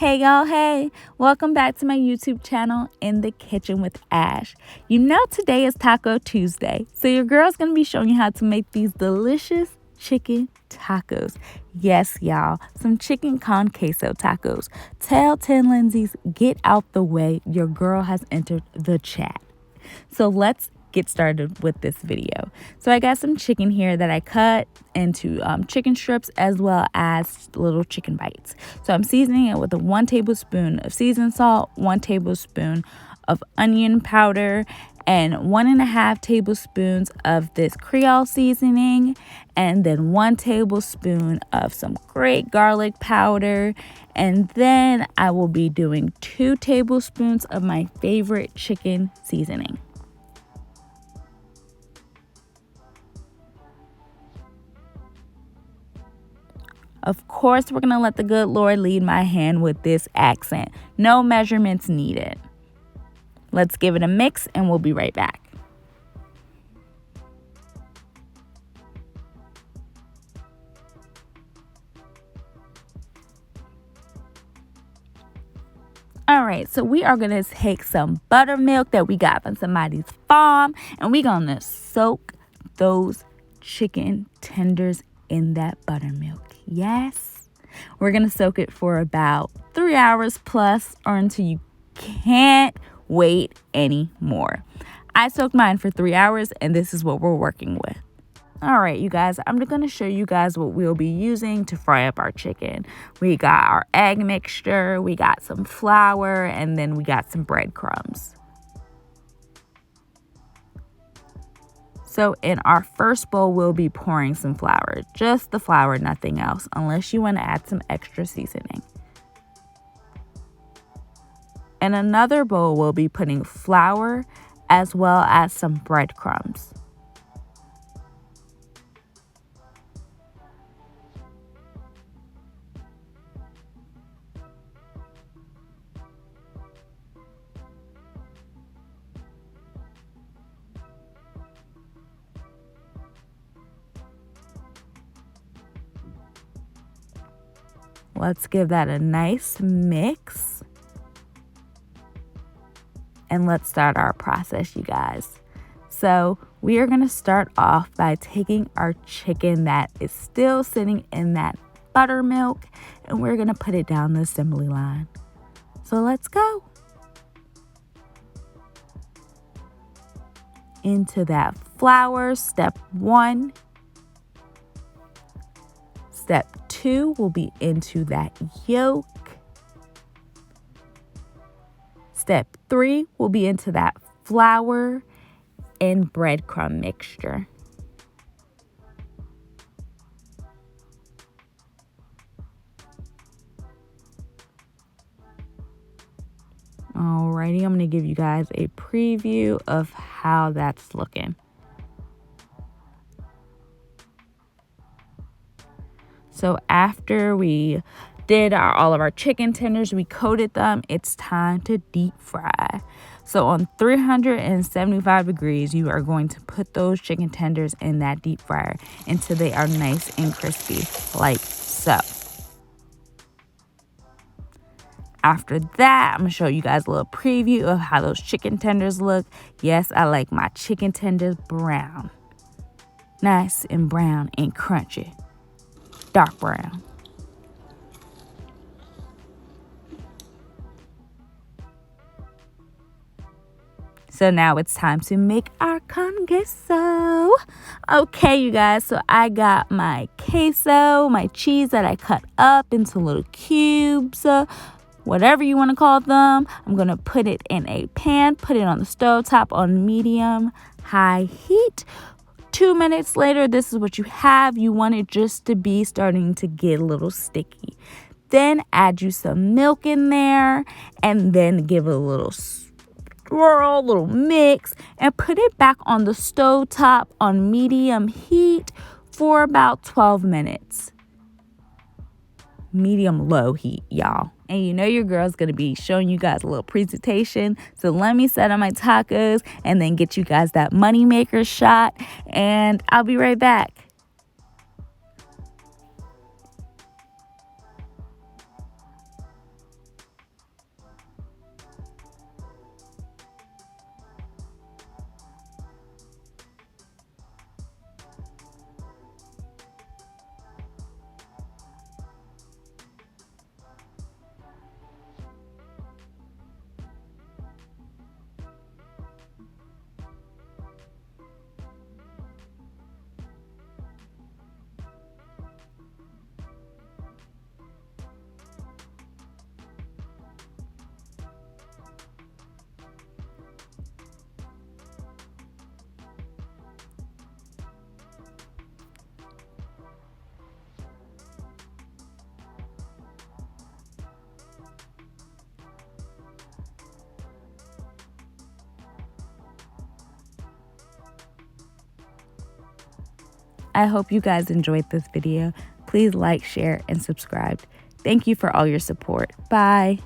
Hey y'all, hey, welcome back to my YouTube channel, In the Kitchen with Ash. You know today is Taco Tuesday, so your girl's gonna be showing you how to make these delicious chicken tacos. Yes, y'all, some chicken con queso tacos. Tell 10 Lindsay's get out the way, your girl has entered the chat. So let's get started with this video. So I got some chicken here that I cut into chicken strips as well as little chicken bites. So I'm seasoning it with 1 tablespoon of seasoned salt, 1 tablespoon of onion powder, and 1.5 tablespoons of this Creole seasoning, and then 1 tablespoon of some great garlic powder. And then I will be doing 2 tablespoons of my favorite chicken seasoning. Of course, we're going to let the good Lord lead my hand with this accent. No measurements needed. Let's give it a mix and we'll be right back. All right, so we are going to take some buttermilk that we got from somebody's farm and we're going to soak those chicken tenders in that buttermilk. Yes, we're going to soak it for about 3 hours plus or until you can't wait anymore. I soaked mine for 3 hours and this is what we're working with. All right, you guys, I'm going to show you guys what we'll be using to fry up our chicken. We got our egg mixture, we got some flour, and then we got some breadcrumbs. So in our first bowl, we'll be pouring some flour, just the flour, nothing else, unless you want to add some extra seasoning. In another bowl, we'll be putting flour as well as some breadcrumbs. Let's give that a nice mix. And let's start our process, you guys. So we are going to start off by taking our chicken that is still sitting in that buttermilk and we're going to put it down the assembly line. So let's go. Into that flour, step 1. Step 2 will be into that yolk. Step 3 will be into that flour and breadcrumb mixture. Alrighty, I'm going to give you guys a preview of how that's looking. So after we did all of our chicken tenders, we coated them, it's time to deep fry. So on 375 degrees, you are going to put those chicken tenders in that deep fryer until they are nice and crispy, like so. After that, I'm going to show you guys a little preview of how those chicken tenders look. Yes, I like my chicken tenders brown. Nice and brown and crunchy. Dark brown. So now it's time to make our con queso. Okay, you guys, so I got my queso, my cheese that I cut up into little cubes, whatever you want to call them. I'm going to put it in a pan, put it on the stove top on medium high heat. 2 minutes later, this is what you have. You want it just to be starting to get a little sticky. Then add you some milk in there and then give it a little swirl, little mix, and put it back on the stove top on medium heat for about 12 minutes. Medium low heat, y'all. And you know your girl's going to be showing you guys a little presentation. So let me set on my tacos and then get you guys that money maker shot. And I'll be right back. I hope you guys enjoyed this video. Please like, share, and subscribe. Thank you for all your support. Bye.